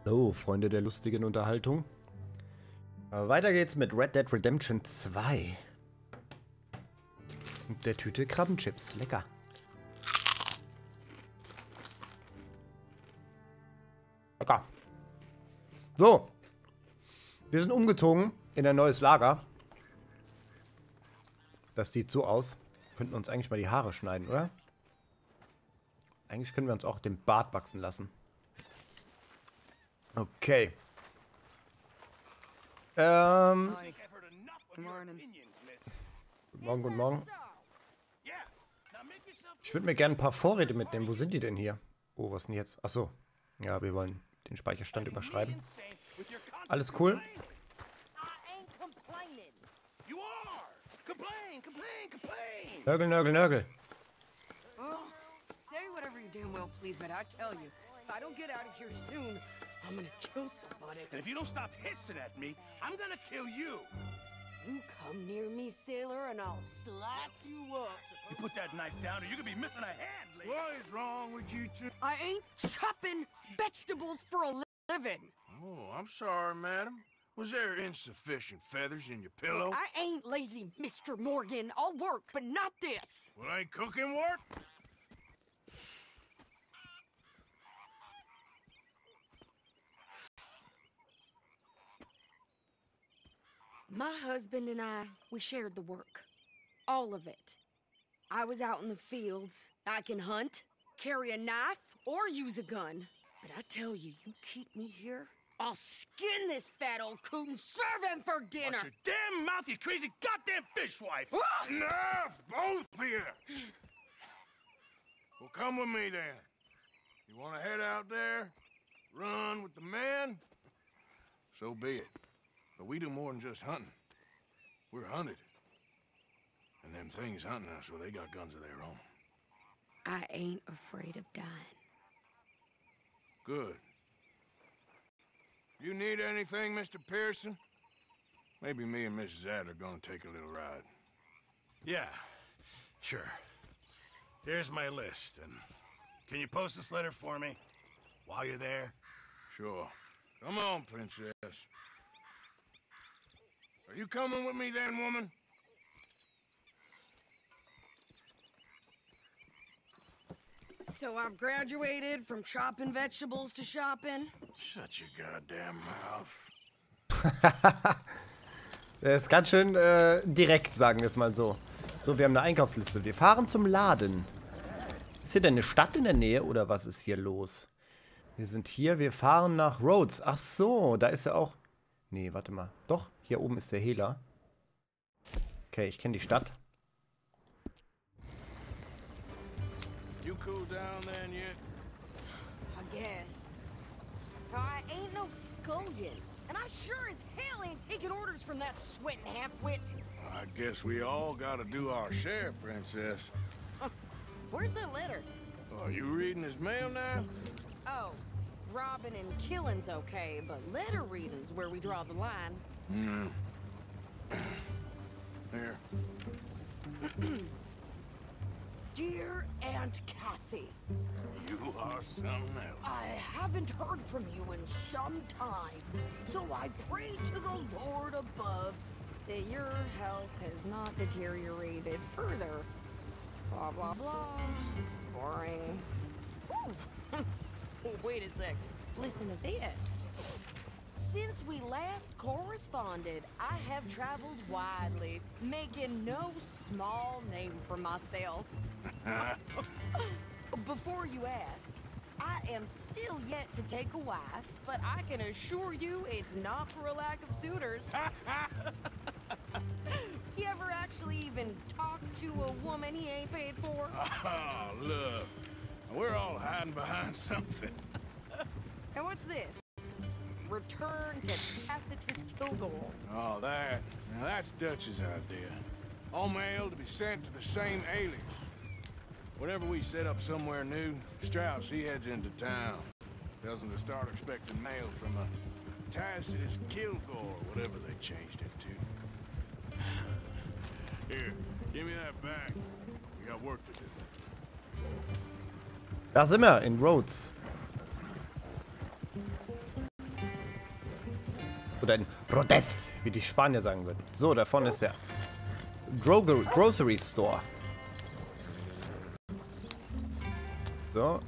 Hallo, Freunde der lustigen Unterhaltung. Weiter geht's mit Red Dead Redemption 2. Und der Tüte Krabbenchips. Lecker. Lecker. So. Wir sind umgezogen in ein neues Lager. Das sieht so aus. Könnten uns eigentlich mal die Haare schneiden, oder? Eigentlich können wir uns auch den Bart wachsen lassen. Okay. Guten Morgen, guten Morgen. Ich würde mir gerne ein paar Vorräte mitnehmen. Wo sind die denn hier? Oh, was denn jetzt? Achso. Ja, wir wollen den Speicherstand überschreiben. Alles cool. Nörgel, Nörgel, Nörgel. I'm gonna kill somebody. And if you don't stop hissing at me, I'm gonna kill you. You come near me, sailor, and I'll slice you up. You put that knife down or you're gonna be missing a hand, lady. What is wrong with you two? I ain't chopping vegetables for a living. Oh, I'm sorry, madam. Was there insufficient feathers in your pillow? I ain't lazy, Mr. Morgan. I'll work, but not this. Well, ain't cooking work? My husband and I, we shared the work. All of it. I was out in the fields. I can hunt, carry a knife, or use a gun. But I tell you, you keep me here, I'll skin this fat old coot and serve him for dinner. Watch your damn mouth, you crazy goddamn fishwife! Enough, both of you! Well, come with me then. You want to head out there, run with the men? So be it. But we do more than just hunting. We're hunted. And them things hunting us, well, they got guns of their own. I ain't afraid of dying. Good. You need anything, Mr. Pearson? Maybe me and Mrs. Ad are gonna take a little ride. Yeah, sure. Here's my list, and can you post this letter for me while you're there? Sure. Come on, princess. Are you coming with me then, woman? So I've graduated from chopping vegetables to shopping. Shut your goddamn mouth. Der ist ganz schön direkt, sagen wir es mal so. So, wir haben eine Einkaufsliste. Wir fahren zum Laden. Ist hier denn eine Stadt in der Nähe oder was ist hier los? Wir sind hier, wir fahren nach Rhodes. Ach so, da ist ja auch... Nee, warte mal. Doch, hier oben ist der Hehler. Okay, ich kenne die Stadt. You cool down then yet? I guess. I ain't no scullion, and I sure as hell ain't taking orders from that sweating half-wit. I guess we all gotta do our share, princess. Where's that letter? Are you reading his mail now? Oh, robbing and killing's okay, but letter reading's where we draw the line. Here. Dear Aunt Kathy, You are something else. I haven't heard from you in some time, so I pray to the Lord above that your health has not deteriorated further. Blah, blah, blah. It's boring. Ooh. Wait a sec. Listen to this. Since we last corresponded, I have traveled widely, making no small name for myself. Before you ask, I am still yet to take a wife, but I can assure you it's not for a lack of suitors. You ever actually even talk to a woman he ain't paid for? Oh, look. We're all hiding behind something. And what's this? Return to Tacitus Kilgore. Oh, that. Now, that's Dutch's idea. All mail to be sent to the same alias. Whenever we set up somewhere new, Strauss, he heads into town. Tells them to start expecting mail from a Tacitus Kilgore, whatever they changed it to. Here, give me that back. We got work to do. Da sind wir, in Rhodes. Oder ein Rodes, wie die Spanier sagen würden. So, da vorne ist der Grocery Store. So.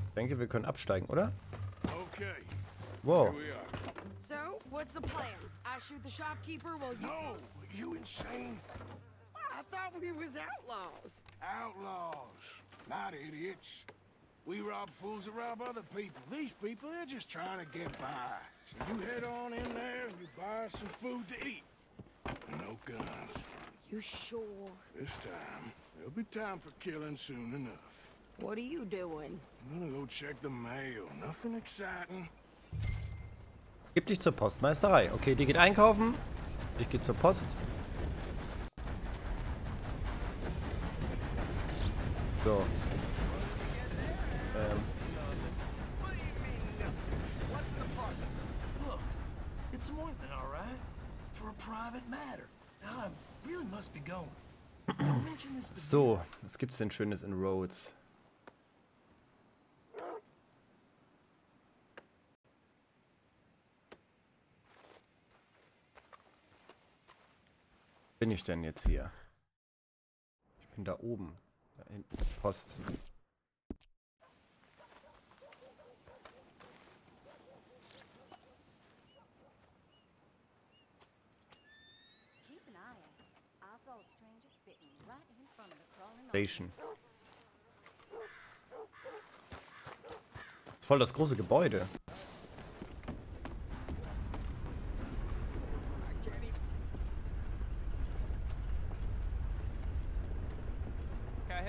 Ich denke, wir können absteigen, oder? Okay. Wow. Here we are. So, what's the plan? I shoot the shopkeeper while you... No, you insane? I thought we was outlaws. Outlaws, not idiots. We rob fools that rob other people. These people, they're just trying to get by. So you head on in there and you buy some food to eat. And no guns. You sure? This time, there'll be time for killing soon enough. What are you doing? I'm gonna go check the mail. Nothing exciting. Gib dich zur Postmeisterei. Okay, die geht einkaufen. Ich gehe zur Post. So. Look, it's an ointment, all right? For a private matter. Now I really must be going. Don't mention this to So, was gibt's denn Schönes in Rhodes? Bin ich denn jetzt hier? Ich bin da oben. Da hinten ist die Post. Station. Das ist voll das große Gebäude.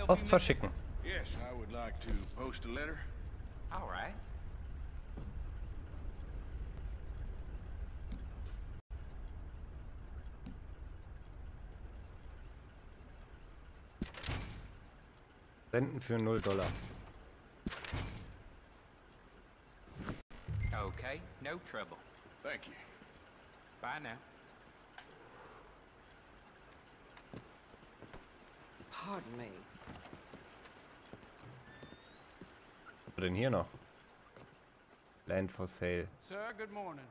Post verschicken. Yes, I would like to post a letter. All right. Senden für $0. Okay, no trouble. Thank you. Bye now. Pardon me. Was denn hier noch? Land for sale. Sir, good morning.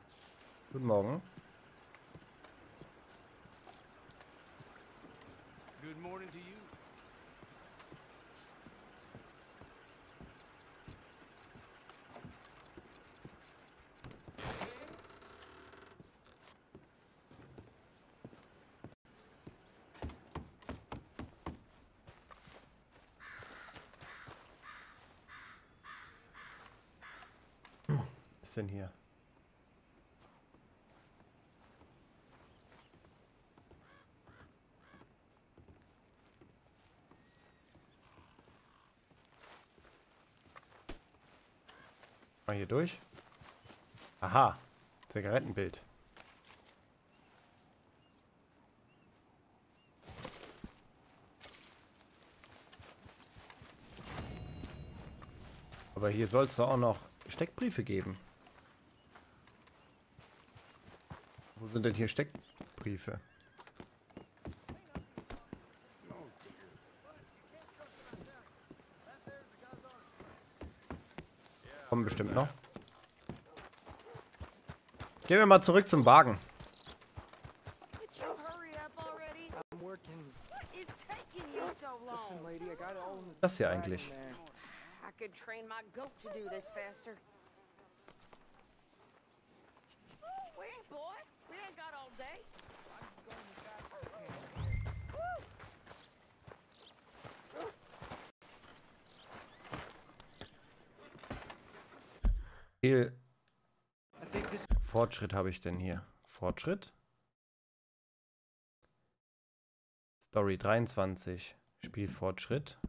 Guten Morgen. Good morning to you. Was ist denn hier? Mal hier durch. Aha. Zigarettenbild. Aber hier soll es doch auch noch Steckbriefe geben. Wo sind denn hier Steckbriefe? Kommen bestimmt noch. Gehen wir mal zurück zum Wagen. Could you hurry up already? I'm working. What is taking you so Listen, long? lady, I got it all in the Das hier bag eigentlich. in there. I could train my goat to do this faster. Wait, boy. We ain't got all day. Viel I think this Fortschritt habe ich denn hier? Fortschritt? Story 23. Spielfortschritt.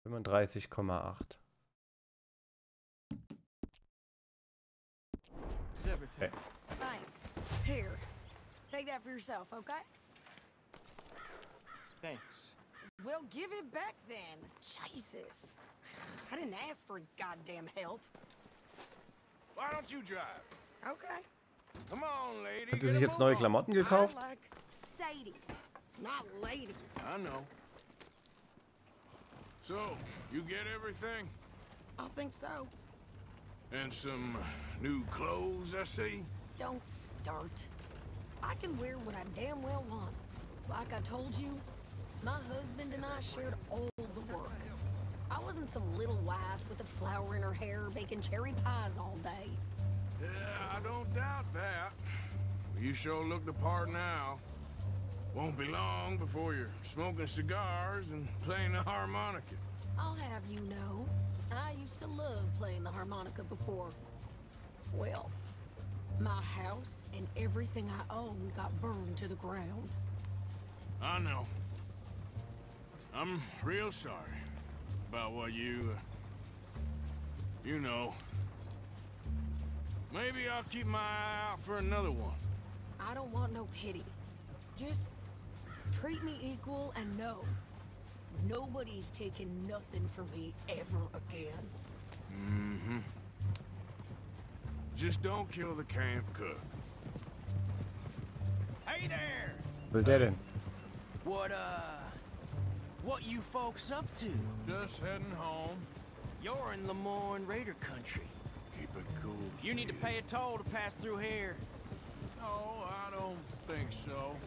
35,8. is everything. Okay. Thanks. Here. Take that for yourself, okay? Thanks. Well, give it back then. Jesus. I didn't ask for his goddamn help. Why don't you drive? Okay. Come on, lady. Hat er get sich a jetzt move neue on. Klamotten gekauft? I like Sadie, not lady. I know. So, you get everything? I think so. And some new clothes, I see? Don't start. I can wear what I damn well want. Like I told you, my husband and I shared all the work. I wasn't some little wife with a flower in her hair baking cherry pies all day. Yeah, I don't doubt that. You sure look the part now. Won't be long before you're smoking cigars and playing the harmonica. I'll have you know, I used to love playing the harmonica before. Well, my house and everything I owned got burned to the ground. I know. I'm real sorry about what you know. Maybe I'll keep my eye out for another one. I don't want no pity. Just treat me equal and know nobody's taking nothing from me ever again. Mm-hmm. Just don't kill the camp cook. Hey there! Will der denn? What you folks up to? Just heading home. You're in Lemoyne Raider country. Keep it cool. You need to pay a toll to pass through here. No, I don't think so.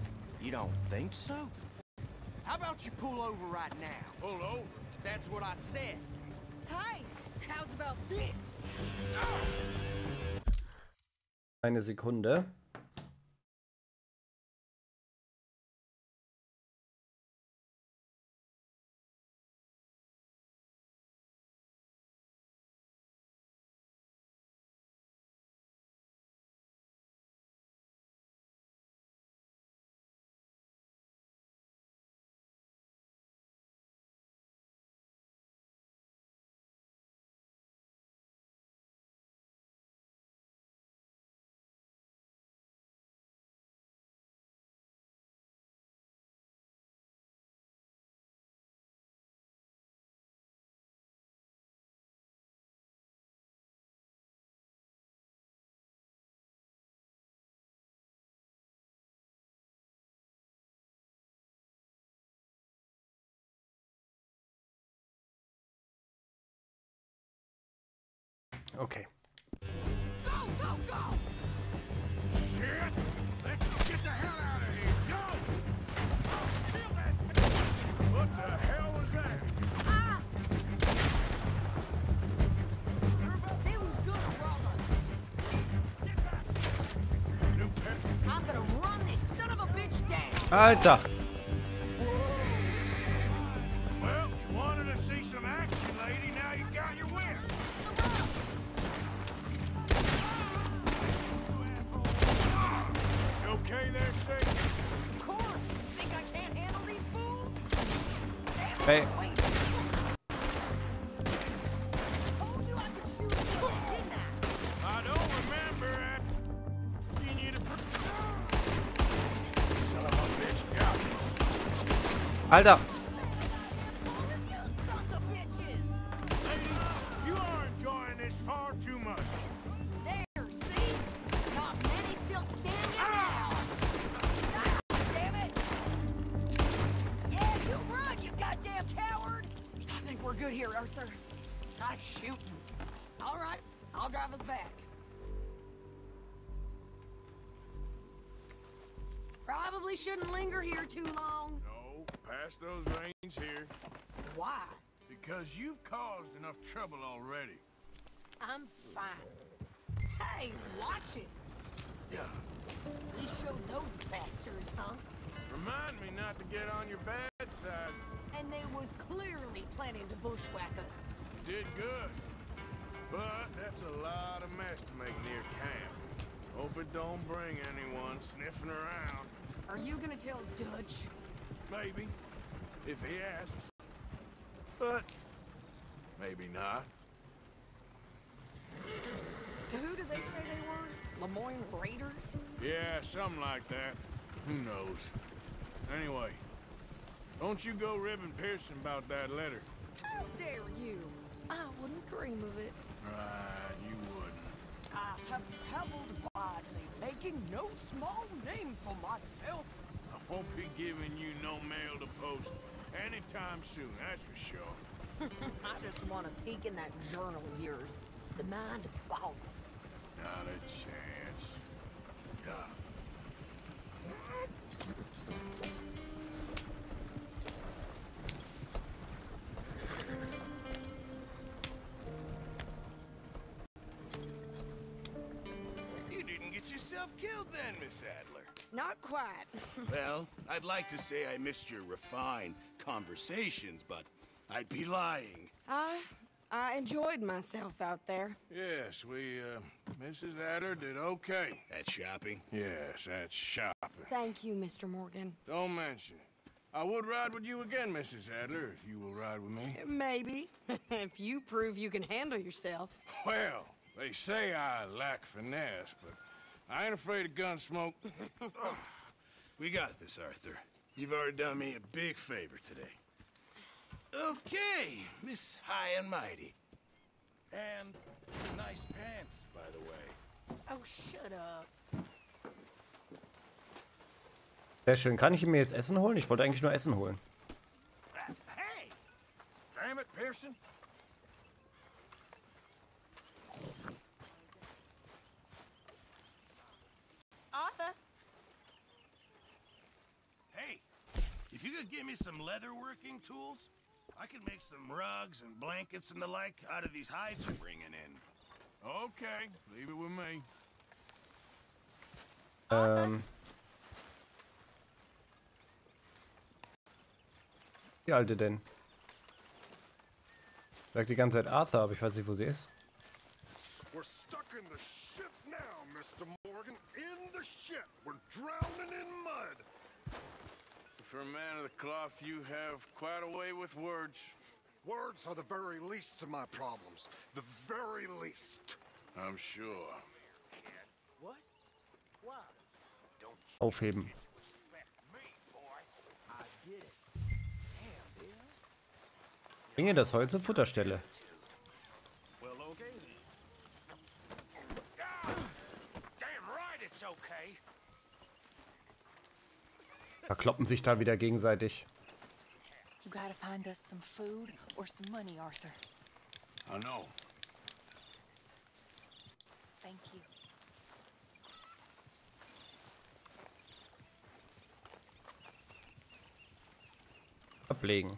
You don't think so? How about you pull over right now? Pull over. That's what I said. Hey, how's about this? Eine Sekunde. Okay. Go, go, go! Shit! Let's get the hell out of here! Go! What the hell was that? Ah! They was gonna roll us. New pet. I'm gonna run this son of a bitch down. Alter! Well, you wanted to see some action, lady. Now you got your wish. You okay there, Sadie? Of course. Think I can't handle these fools? Damn it, Hey. wait. Told you I could shoot you, didn't I? I don't remember asking you to... Son of a bitch, yeah. Alter! You sons of bitches! Lady, you are enjoying this far too much. There, see? Not many still standing now. Ah, damn it! Yeah, you run, you goddamn coward! I think we're good here, Arthur. Nice shooting. All right, I'll drive us back. Probably shouldn't linger here too long. No, pass those reins here. Why? Because you've caused enough trouble already. I'm fine. Hey, watch it. Yeah. We showed those bastards, huh? Remind me not to get on your bad side. And they was clearly planning to bushwhack us. Did good. But that's a lot of mess to make near camp. Hope it don't bring anyone sniffing around. Are you gonna tell Dutch? Maybe. If he asks. But maybe not. So who did they say they were? Lemoyne Raiders? Yeah, something like that. Who knows? Anyway, don't you go ribbing Pearson about that letter. How dare you? I wouldn't dream of it. Right, you wouldn't. I have traveled widely, making no small name for myself. I won't be giving you no mail to post anytime soon, that's for sure. I just want a peek in that journal of yours. The mind boggles. Not a chance. Yeah. You didn't get yourself killed then, Miss Adler. Not quite. Well, I'd like to say I missed your refined conversations, but I'd be lying. I enjoyed myself out there. Yes, Mrs. Adler did okay. At shopping? Yes, that's shopping. Thank you, Mr. Morgan. Don't mention it. I would ride with you again, Mrs. Adler, if you will ride with me. Maybe. If you prove you can handle yourself. Well, they say I lack finesse, but I ain't afraid of gun smoke. We got this, Arthur. You've already done me a big favor today. Okay, Miss High and Mighty. And nice pants, by the way. Oh, shut up. Sehr schön. Kann ich mir jetzt Essen holen? Ich wollte eigentlich nur Essen holen. Hey! Damn it, Pearson. Arthur? Hey, if you could give me some leather working tools, I could make some rugs and blankets and the like out of these hides you're bringing in. Okay, leave it with me. Die alte denn? Sagt die ganze Zeit Arthur, aber ich weiß nicht, wo sie ist. We're stuck in the shit now, Mr. Morgan. In the shit. We're drowning in mud. For a man of the cloth, you have quite a way with words. Words are the very least of my problems. The very least. I'm sure. What? Why? Aufheben. I did it. Bringe das Holz zur Futterstelle. Well, okay Damn right it's okay. Verkloppen sich da wieder gegenseitig. You gotta find us some food or some money, Arthur. I know. Thank you. Ablegen.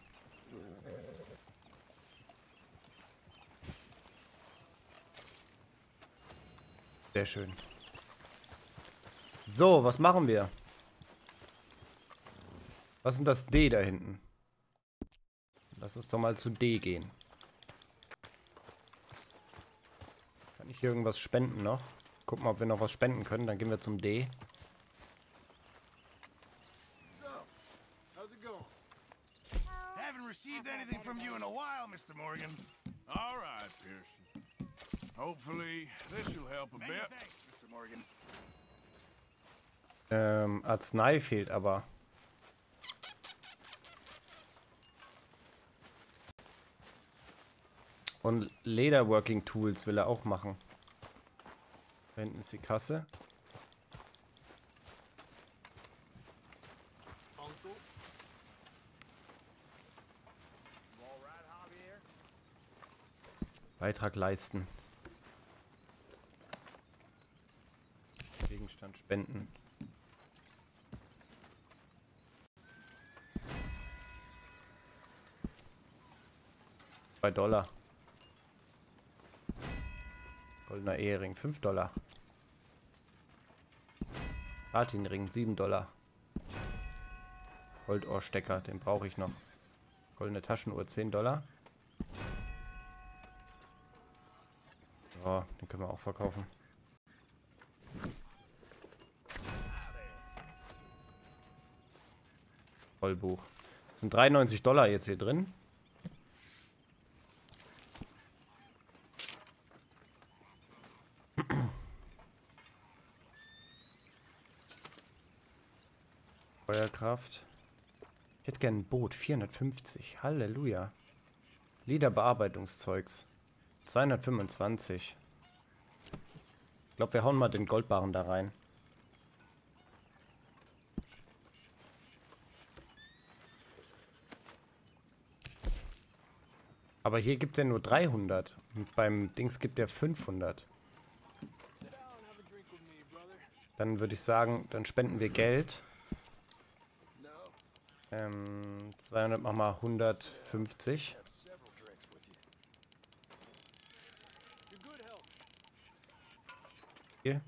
Sehr schön. So, was machen wir? Was ist denn das D da hinten? Lass uns doch mal zu D gehen. Kann ich hier irgendwas spenden noch? Gucken mal, ob wir noch was spenden können. Dann gehen wir zum D. So, how's it going? Haven't received anything from you in a while, Mr. Morgan. All right, Pearson. Hopefully, this will help a Many bit. thanks, Mr. Morgan. Arznei fehlt aber. Und Lederworking Tools will er auch machen. Da hinten ist die Kasse. Beitrag leisten. Gegenstand spenden. $2. Goldener Ehering, $5. Platinring, $7. Goldohrstecker, den brauche ich noch. Goldene Taschenuhr, $10. Ja, den können wir auch verkaufen. Vollbuch. Das sind $93 jetzt hier drin. Feuerkraft. Ich hätte gerne ein Boot. 450. Halleluja. Lederbearbeitungszeugs. 225. Ich glaube, wir hauen mal den Goldbarren da rein. Aber hier gibt er nur 300. Und beim Dings gibt er 500. Dann würde ich sagen, dann spenden wir Geld. 200 machen wir 150. Hier.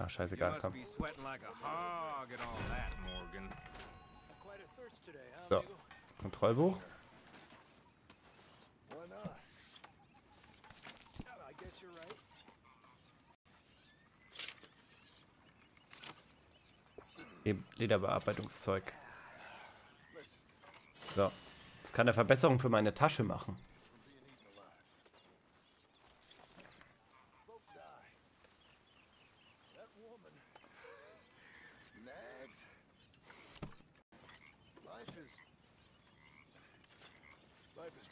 Ah, scheißegal, komm. So, Kontrollbuch. Lederbearbeitungszeug. So, das kann eine Verbesserung für meine Tasche machen.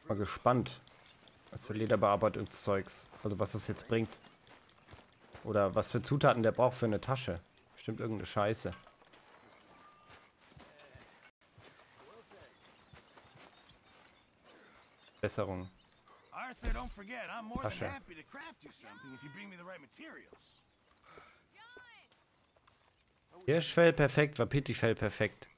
Mal gespannt, was für Lederbearbeitungszeugs, also was das jetzt bringt. Oder was für Zutaten der braucht für eine Tasche. Bestimmt irgendeine Scheiße. Besserung. Arthur, don't forget, I'm more Tasche. than happy to craft you something if you bring me the right materials. Hirschfell perfekt, Wapitifell perfekt.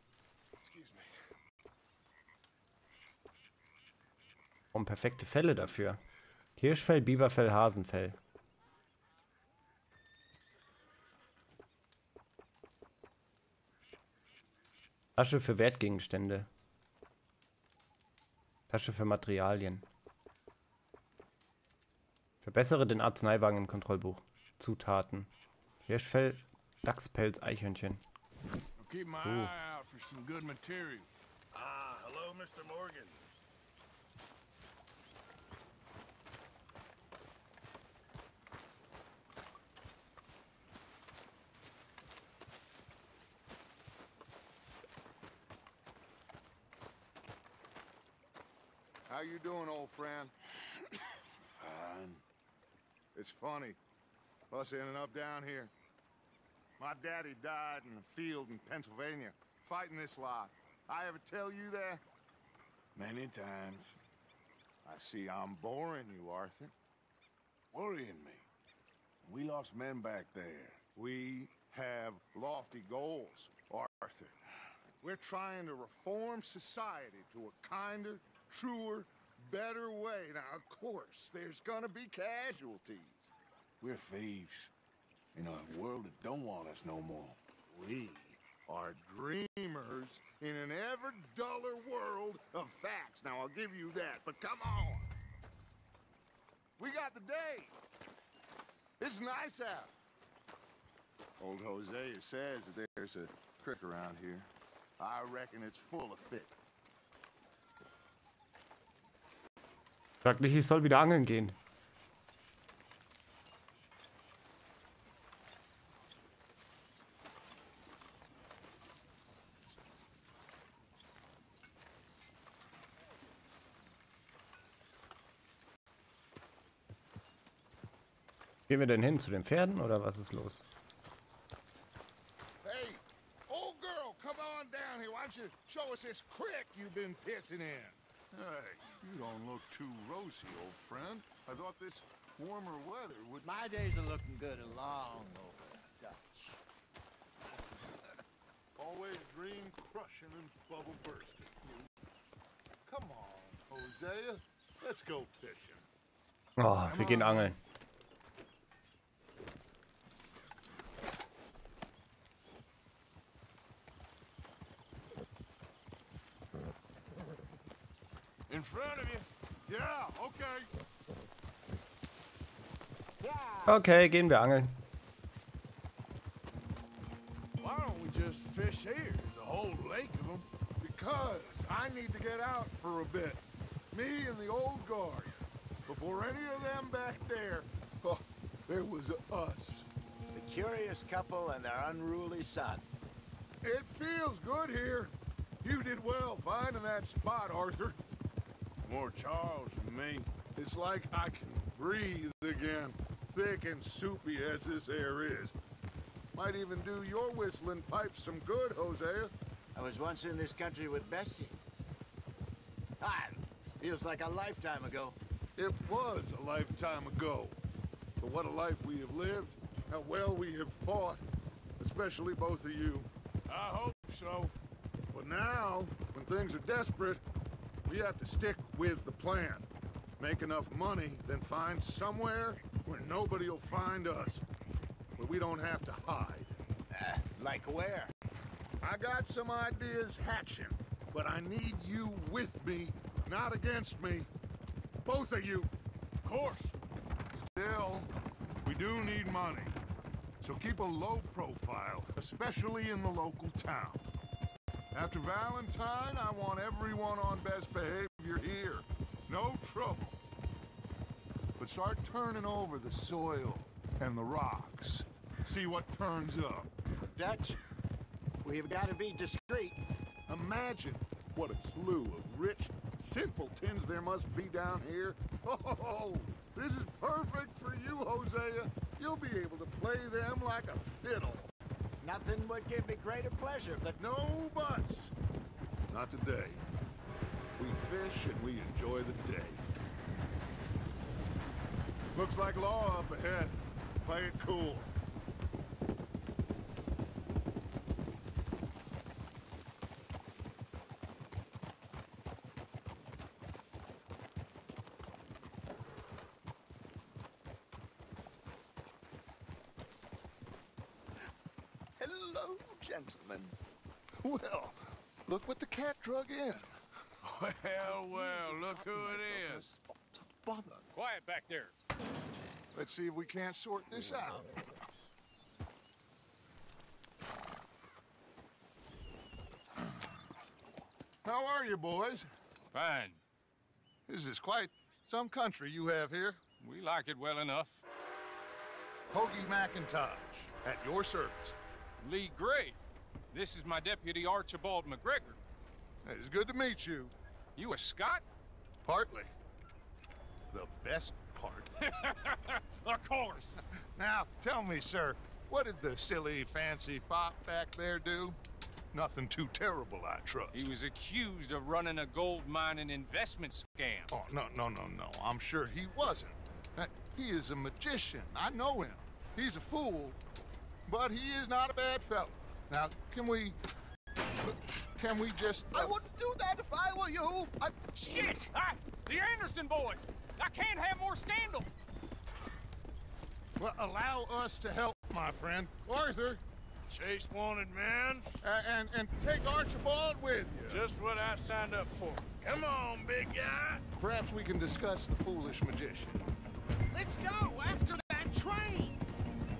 Und perfekte Felle dafür. Hirschfell, Biberfell, Hasenfell. Tasche für Wertgegenstände. Tasche für Materialien. Verbessere den Arzneiwagen im Kontrollbuch. Zutaten. Hirschfell, Dachspelz, Eichhörnchen. Keep my eye out for some good material. Ah, hello, Mr. Morgan. How you doing, old friend? Fine. It's funny, us ending up down here. My daddy died in a field in Pennsylvania, fighting this lot. I ever tell you that? Many times. I see I'm boring you, Arthur. Worrying me. We lost men back there. We have lofty goals, Arthur. We're trying to reform society to a kinder, truer, better way. Now, of course, there's gonna be casualties. We're thieves. In a world that don't want us no more. We are dreamers in an ever duller world of facts. Now, I'll give you that, but come on. We got the day. It's nice out. Old Hosea says that there's a creek around here. I reckon it's full of fish. Sag nicht, ich soll wieder angeln gehen. Gehen wir denn hin zu den Pferden oder was ist los? Hey, old girl, come on down here. Why don't you show us this creek you've been pissing in? Hey, you don't look too rosy, old friend. I thought this warmer weather would... My days are looking good along over Dutch. Always dream crushing and bubble bursting. Come on, Hosea. Let's go fishing. Oh, wir gehen angeln. In front of you. Yeah, okay. Okay, gehen wir angeln. Why don't we just fish here? There's a whole lake of them. Because I need to get out for a bit. Me and the old guard. Before any of them back there, oh, there was us. The curious couple and their unruly son. It feels good here. You did well finding that spot, Arthur. More Charles than me. It's like I can breathe again, thick and soupy as this air is. Might even do your whistling pipes some good, Hosea. I was once in this country with Bessie. Feels like a lifetime ago. It was a lifetime ago. But what a life we have lived. How well we have fought. Especially both of you. I hope so. But now, when things are desperate, we have to stick with the plan. Make enough money, then find somewhere where nobody will find us. Where we don't have to hide. Like where? I got some ideas hatching, but I need you with me, not against me. Both of you. Of course. Still, we do need money. So keep a low profile, especially in the local town. After Valentine, I want everyone on best behavior here. No trouble. But start turning over the soil and the rocks. See what turns up. Dutch, we've got to be discreet. Imagine what a slew of rich simpletons there must be down here. Oh, this is perfect for you, Hosea. You'll be able to play them like a fiddle. Nothing would give me greater pleasure, but No buts. Not today. We fish and we enjoy the day. Looks like law up ahead. Play it cool. hello, gentlemen. Well, look what the cat drug in. Well, look who it is. Bother. Quiet back there. Let's see if we can't sort this out. How are you, boys? Fine. This is quite some country you have here. We like it well enough. Hoagie McIntosh, at your service. Lee Gray. This is my deputy Archibald McGregor. It's good to meet you. You a Scot? Partly. The best part. Of course. Now, tell me, sir, what did the silly, fancy fop back there do? Nothing too terrible, I trust. He was accused of running a gold mining investment scam. Oh, no. I'm sure he wasn't. He is a magician. I know him. He's a fool, but he is not a bad fellow. Now, can we just... I wouldn't do that if I were you. Shit! The Anderson boys! I can't have more scandal! Well, allow us to help, my friend. Arthur, Chase wanted man. and take Archibald with you. Just what I signed up for. Come on, big guy. Perhaps we can discuss the foolish magician. Let's go after that train.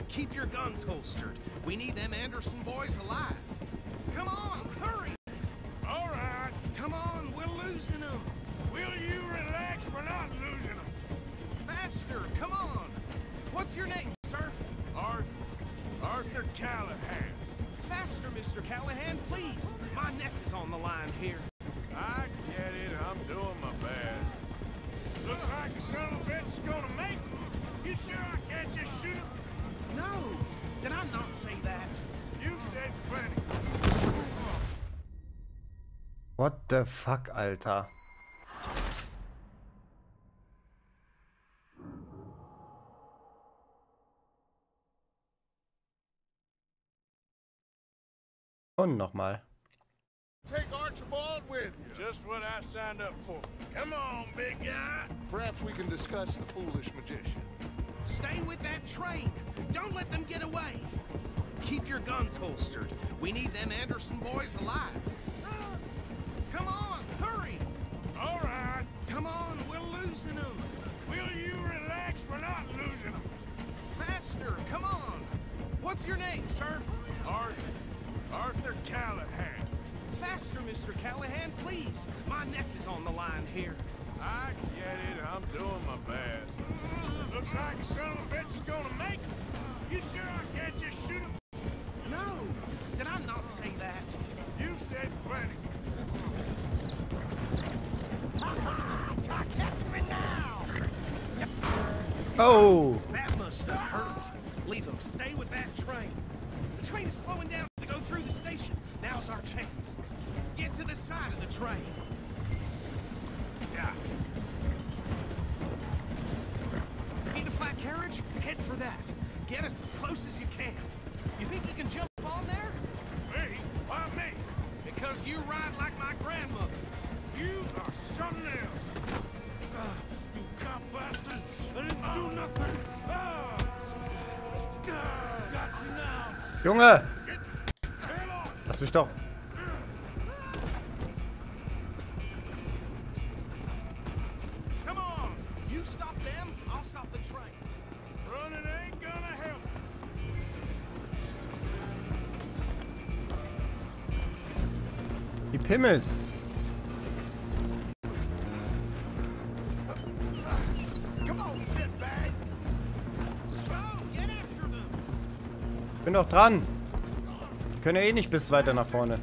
Keep your guns holstered. We need them Anderson boys alive. Come on, hurry. All right. Come on, we're losing them. Will you relax? We're not losing them. Faster, come on. What's your name, sir? Arthur Callahan. Faster, Mr. Callahan, please. My neck is on the line here. I get it. I'm doing my best. Looks like the son of a bitch is gonna make it. You sure I can't just shoot him? No, did I not say that? You've said plenty. What the fuck, Alter? Und nochmal. Take Archibald with you. Just what I signed up for. Come on, big guy. Perhaps we can discuss the foolish magician. Stay with that train. Don't let them get away. Keep your guns holstered. We need them Anderson boys alive. Come on, hurry. All right. Come on, we're losing them. Will you relax? We're not losing them. Faster, come on. What's your name, sir? Arthur Callahan. Faster, Mr. Callahan, please. My neck is on the line here. I get it. I'm doing my best. Looks like the son of a bitch is gonna make it. You sure I can't just shoot him? No, did I not say that? You've said plenty. Catch me now! Oh! That must have hurt. Leave them. Stay with that train. The train is slowing down to go through the station. Now's our chance. Get to the side of the train. Yeah. See the flat carriage? Head for that. Get us as close as you can. You think you can jump on there? Me? Why me? Because you ride like my grandmother. You are something else. You cop bastard! I didn't do nothing! Got you now! Junge! Lass mich doch! Come on! You stop them, I'll stop the train. Running ain't gonna help. Die Pimmels! Ich bin doch dran. Wir können ja eh nicht bis weiter nach vorne.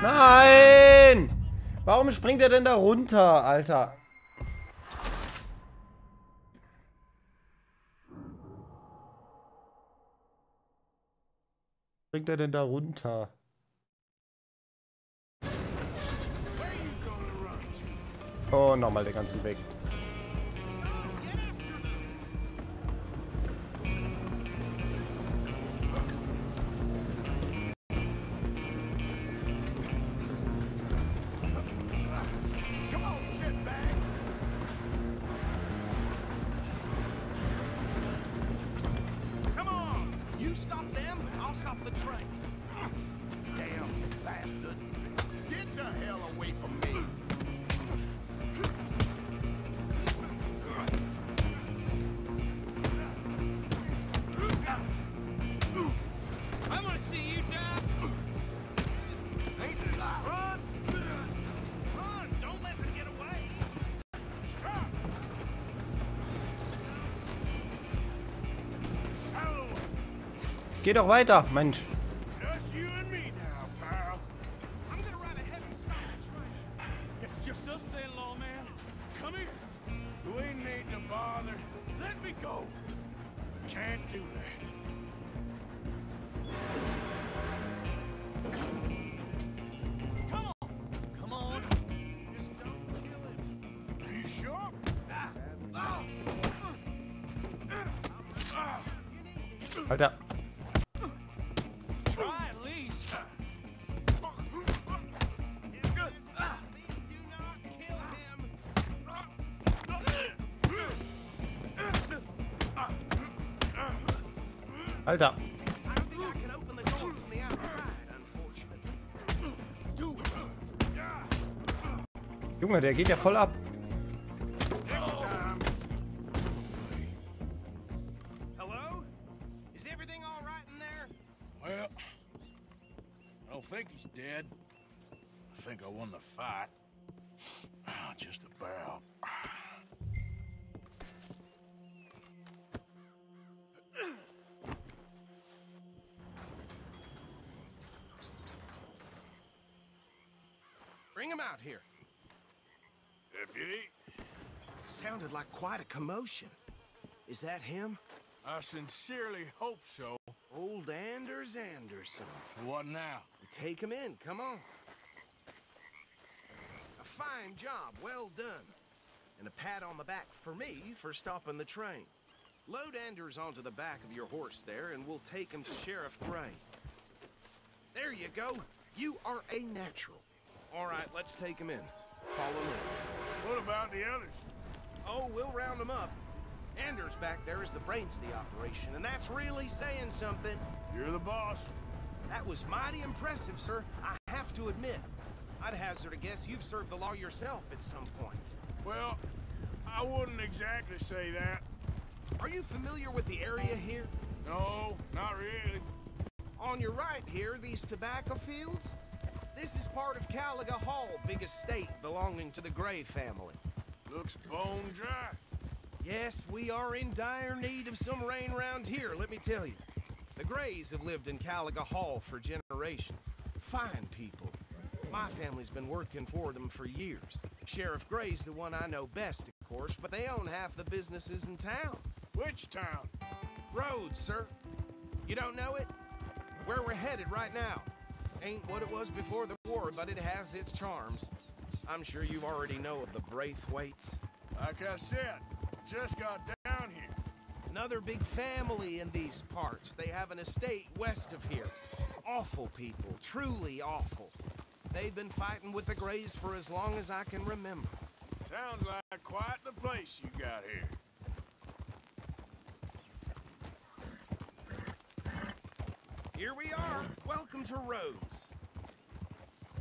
Nein! Warum springt er denn da runter, Alter? Springt er denn da runter? Oh, nochmal den ganzen Weg. Geh doch weiter, Mensch. Just you and me now, pal. I'm gonna ride ahead and stop the train. It's just us then, lawman. Come here. You ain't need to bother. Let me go. I can't do that. Come on. Come on. Just don't kill him. Are you sure? Alter. Alter. Junge, der geht ja voll ab. Hello? Is everything all right in there? Well, I don't think he's dead. I think I won the fight. Just about. Bring him out here. Deputy? Sounded like quite a commotion. Is that him? I sincerely hope so. Old Anders Anderson. What now? Take him in, come on. A fine job, well done. And a pat on the back for me for stopping the train. Load Anders onto the back of your horse there, and we'll take him to Sheriff Gray. There you go. You are a natural. All right, let's take him in. Follow me. What about the others? Oh, we'll round them up. Anders back there is the brains of the operation, and that's really saying something. You're the boss. That was mighty impressive, sir. I have to admit. I'd hazard a guess you've served the law yourself at some point. Well, I wouldn't exactly say that. Are you familiar with the area here? No, not really. On your right here, these tobacco fields? This is part of Caliga Hall, big estate belonging to the Gray family. Looks bone dry. Yes, we are in dire need of some rain around here, let me tell you. The Grays have lived in Caliga Hall for generations. Fine people. My family's been working for them for years. Sheriff Gray's the one I know best, of course, but they own half the businesses in town. Which town? Rhodes, sir. You don't know it? Where we're headed right now. Ain't what it was before the war, but it has its charms. I'm sure you already know of the Braithwaites. Like I said, just got down here. Another big family in these parts. They have an estate west of here. Awful people, truly awful. They've been fighting with the Grays for as long as I can remember. Sounds like quite the place you got here. Here we are. Welcome to Rhodes.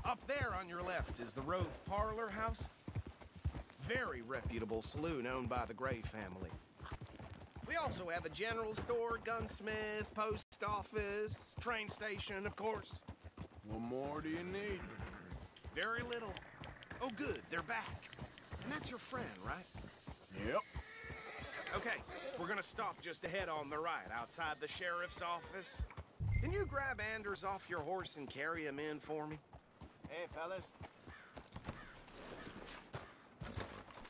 Up there on your left is the Rhodes Parlor House. Very reputable saloon owned by the Gray family. We also have a general store, gunsmith, post office, train station, of course. What more do you need? Very little. Oh, good, they're back. And that's your friend, right? Yep. Okay, we're gonna stop just ahead on the right, outside the sheriff's office. Can you grab Anders off your horse and carry him in for me? Hey, fellas.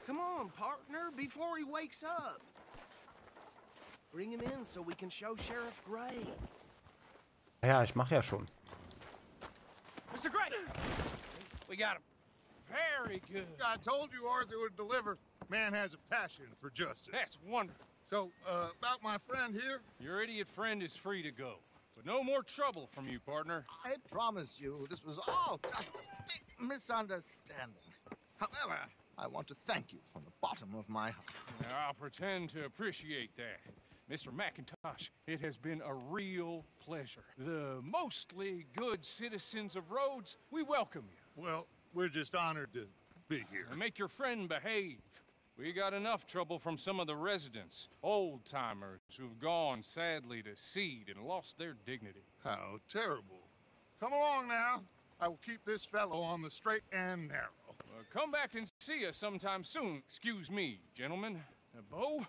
Come on, partner, before he wakes up. Bring him in so we can show Sheriff Gray. Ja, ich mache ja schon. Mr. Gray! We got him. Very good. I told you Arthur would deliver. Man has a passion for justice. That's wonderful. So, about my friend here? Your idiot friend is free to go. But no more trouble from you, partner. I promise you, this was all just a big misunderstanding. However, I want to thank you from the bottom of my heart. I'll pretend to appreciate that. Mr. McIntosh, it has been a real pleasure. The mostly good citizens of Rhodes, we welcome you. Well, we're just honored to be here. And make your friend behave. We got enough trouble from some of the residents, old-timers who've gone, sadly, to seed and lost their dignity. How terrible. Come along now. I will keep this fellow on the straight and narrow. Come back and see us sometime soon. Excuse me, gentlemen. Bo,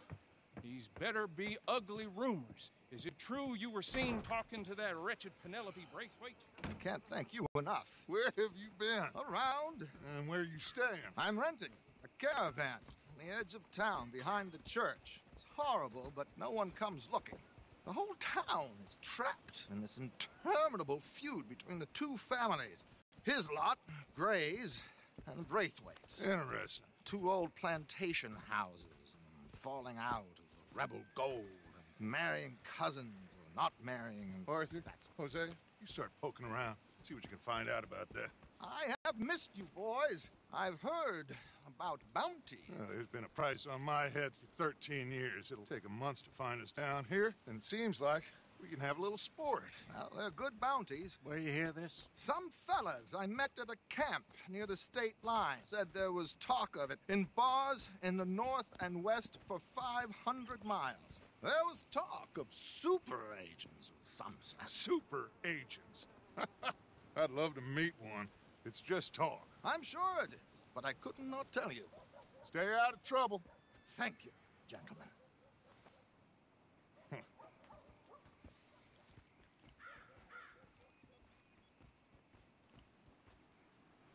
these better be ugly rumors. Is it true you were seen talking to that wretched Penelope Braithwaite? I can't thank you enough. Where have you been? Around. And where are you staying? I'm renting a caravan on the edge of town behind the church. It's horrible, but no one comes looking. The whole town is trapped in this interminable feud between the two families. His lot, Gray's, and Braithwaite's. Interesting. Two old plantation houses, and falling out of the rebel gold, and marrying cousins or not marrying. And Arthur, Jose, you start poking around. See what you can find out about that. I have missed you, boys. I've heard about bounty. Well, there's been a price on my head for 13 years. It'll take a month to find us down here, and it seems like we can have a little sport. Well, they're good bounties. Where you hear this? Some fellas I met at a camp near the state line said there was talk of it in bars in the north and west for 500 miles. There was talk of super agents of some sort. Super agents. I'd love to meet one. It's just talk. I'm sure it is, but I couldn't not tell you. Stay out of trouble. Thank you, gentlemen.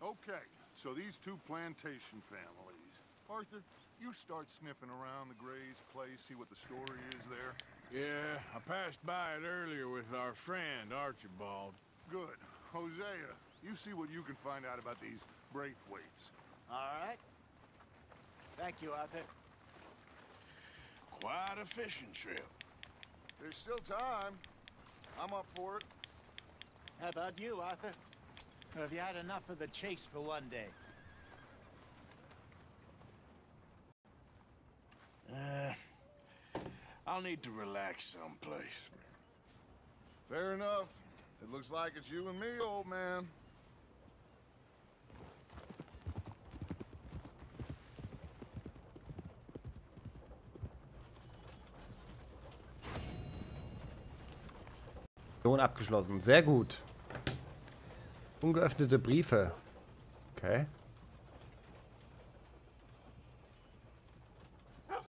Okay, so these two plantation families. Arthur, you start sniffing around the Gray's place, see what the story is there. Yeah, I passed by it earlier with our friend, Archibald. Good. Hosea, you see what you can find out about these Braithwaites. All right. Thank you, Arthur. Quite a fishing trip. There's still time. I'm up for it. How about you, Arthur? Or have you had enough of the chase for one day? I'll need to relax someplace. Fair enough. It looks like it's you and me, old man. Mission abgeschlossen. Sehr gut. Ungeöffnete Briefe. Okay.